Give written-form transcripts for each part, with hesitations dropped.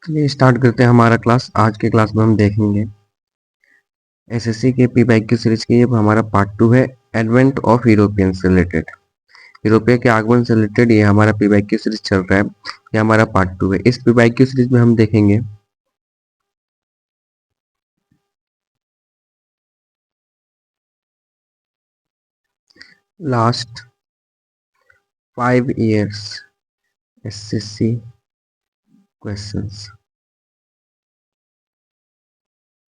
चलिए स्टार्ट करते हैं हमारा क्लास। आज के क्लास में हम देखेंगे एसएससी के पीवाईक्यू सीरीज की। अब हमारा पार्ट 2 है एडवेंट ऑफ यूरोपियन से रिलेटेड। यूरोपीय के आगमन से रिलेटेड ये हमारा पीवाईक्यू सीरीज चल रहा है। ये हमारा पार्ट 2 है। इस पीवाईक्यू सीरीज में हम देखेंगे लास्ट 5 years एसएससी क्वेश्चंस।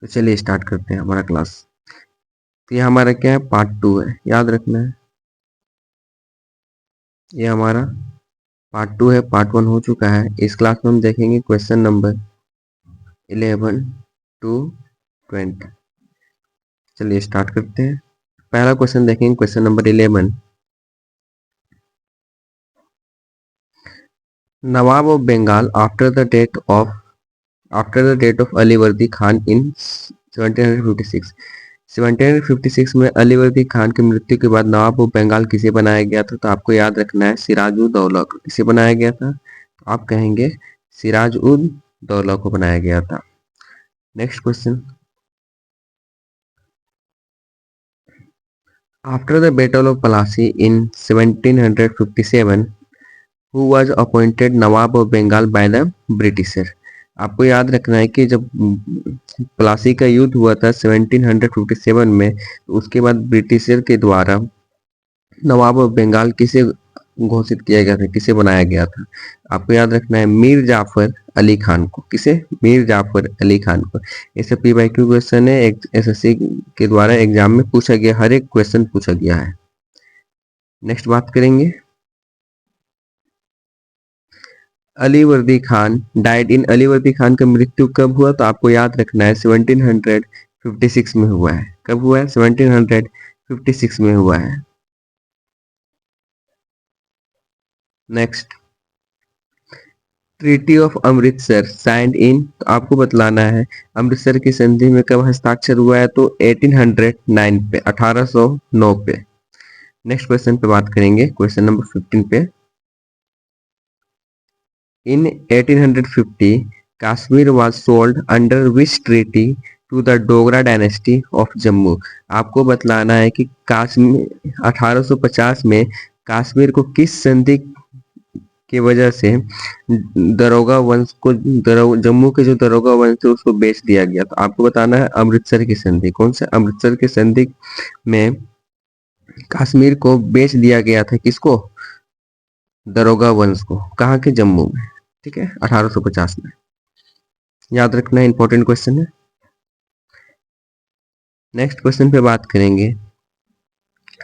तो चलिए स्टार्ट करते हैं हमारा क्लास। तो ये हमारा क्या है, पार्ट 2 है, याद रखना है। ये हमारा पार्ट 2 है, पार्ट 1 हो चुका है। इस क्लास में हम देखेंगे क्वेश्चन नंबर 11 to 20। चलिए स्टार्ट करते हैं। पहला क्वेश्चन देखेंगे, question number 11। Nawab of Bengal after the death of Alivardi Khan in 1756। 1756 में अलीवर्दी खान की मृत्यु के बाद नवाब ऑफ बंगाल किसे बनाया गया था? तो आपको याद रखना है सिराजुद्दौला को। किसे बनाया गया था? आप कहेंगे सिराजुद्दौला को बनाया गया था। Next question. After the battle of Plassey in 1757 who was appointed nawab of Bengal by the Britisher. आपको याद रखना है कि जब प्लासी का युद्ध हुआ था 1757 में, तो उसके बाद ब्रिटिशर के द्वारा नवाब ऑफ बंगाल किसे घोषित किया गया था, किसे बनाया गया था? आपको याद रखना है मीर जाफर अली खान को। किसे? मीर जाफर अली खान को। ये सब पीवाईक्यू क्वेश्चन है, एसएससी के द्वारा एग्जाम में पूछा गया, हर एक क्वेश्चन पूछा गया है। नेक्स्ट बात करेंगे, अलीवर्दी खान डाइड इन। अलीवर्दी खान का मृत्यु कब हुआ? तो आपको याद रखना है 1756 में हुआ है। कब हुआ है? 1756 में हुआ है। Next, treaty of Amritsar signed in. तो आपको बतलाना है अमृतसर की संधि में कब हस्ताक्षर हुआ है? तो 1809 पे, 1809 पे। नेक्स्ट क्वेश्चन पे बात करेंगे, क्वेश्चन नंबर 15 पे। In 1850, Kashmir was sold under which treaty to the Dogra dynasty of Jammu? आपको बतलाना है कि कश्मीर 1850 में कश्मीर को किस संधि की वजह से दरोगा वंश को, जम्मू के जो दरोगा वंश थे उसको बेच दिया गया। तो आपको बताना है अमृतसर की संधि। कौन सा? अमृतसर की संधि में कश्मीर को बेच दिया गया था। किसको? दरोगा वंश को। कहाँ के? जम्मू में। ठीक है, 1850 में। याद रखना है, इंपॉर्टेंट क्वेश्चन है। नेक्स्ट क्वेश्चन पे बात करेंगे,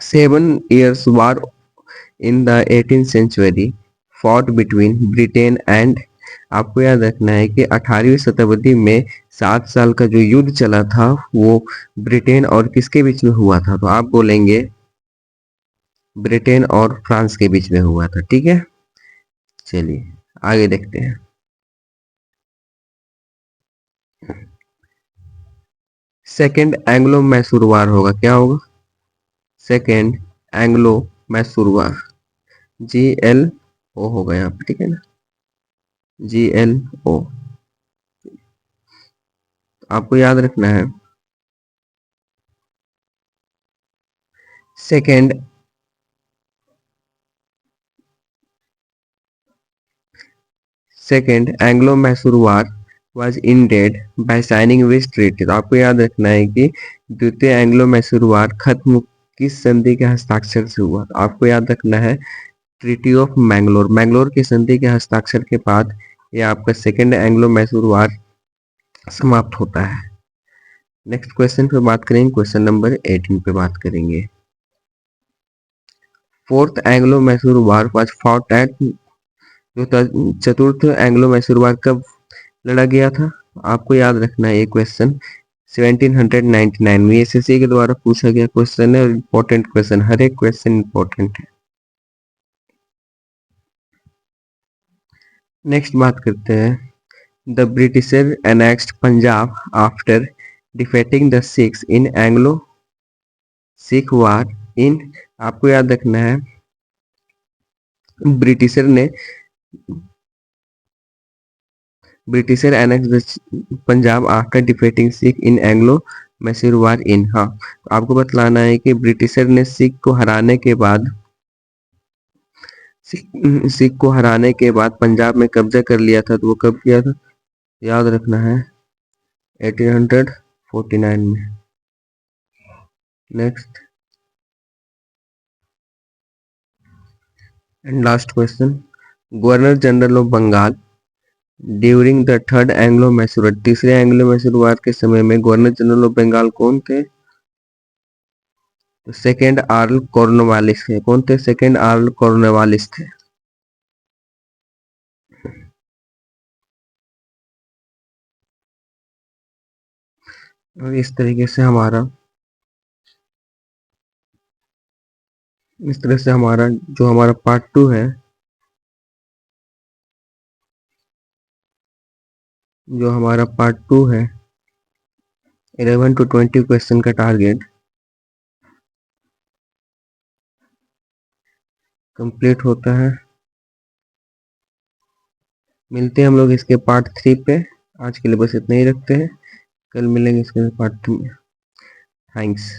7 years war in the 18th century fought between Britain and. आपको याद रखना है कि 18वीं शताब्दी में 7 साल का जो युद्ध चला था वो ब्रिटेन और किसके बीच में हुआ था? तो आप बोलेंगे ब्रिटेन और फ्रांस के बीच में हुआ था। ठीक है, चलिए आगे देखते हैं। सेकेंड एंग्लो मैसूर वार होगा। क्या होगा? सेकेंड एंग्लो मैसूर वार, GLO होगा यहाँ पे। ठीक है ना, GLO। आपको याद रखना है second Anglo Mysore war was ended by signing which treaty? तो आपको याद रखना है कि द्वितीय एंग्लो मैसूर वार खत्म किस संधि के हस्ताक्षर से हुआ? तो आपको याद रखना है ट्रीटी ऑफ मैंगलोर। मैंगलोर की संधि के हस्ताक्षर के बाद ये आपका सेकेंड एंग्लो मैसूर वार समाप्त होता है। नेक्स्ट क्वेश्चन पे बात करेंगे, क्वेश्चन नंबर 18 पे बात करेंगे। Fourth Anglo Mysore war was fought at. जो चतुर्थ एंग्लो मैसूर वार कब लड़ा गया था? आपको याद रखना है ये क्वेश्चन 1799 में। एसएससी के द्वारा पूछा गया क्वेश्चन है, इंपॉर्टेंट क्वेश्चन, हर एक क्वेश्चन इंपॉर्टेंट है। नेक्स्ट बात करते हैं, the Britisher annexed Punjab after defeating the Sikhs in Anglo Sikh war in. आपको याद रखना है ब्रिटिशर ने Britisher annex Punjab after defeating Sikh in Anglo Mysore war in. हाँ, आपको बतलाना है कि ब्रिटिशर ने सिख को हराने के बाद पंजाब में कब्जा कर लिया था, तो वो कब किया था? याद रखना है 1849 में। Next and last question, governor general of Bengal during the third Anglo Mysore, तीसरे एंग्लो मैसूर वार के समय में गवर्नर जनरल ऑफ बंगाल कौन थे? तो सेकेंड आर्ल कॉर्नवालिस थे। कौन थे? सेकेंड आर्ल कॉर्नवालिस थे। और इस तरीके से हमारा जो हमारा पार्ट 2 है, जो हमारा पार्ट 2 है 11 to 20 क्वेश्चन का टारगेट कंप्लीट होता है। मिलते हैं हम लोग इसके पार्ट 3 पे। आज के लिए बस इतना ही रखते हैं, कल मिलेंगे इसके पार्ट 2 में। थैंक्स।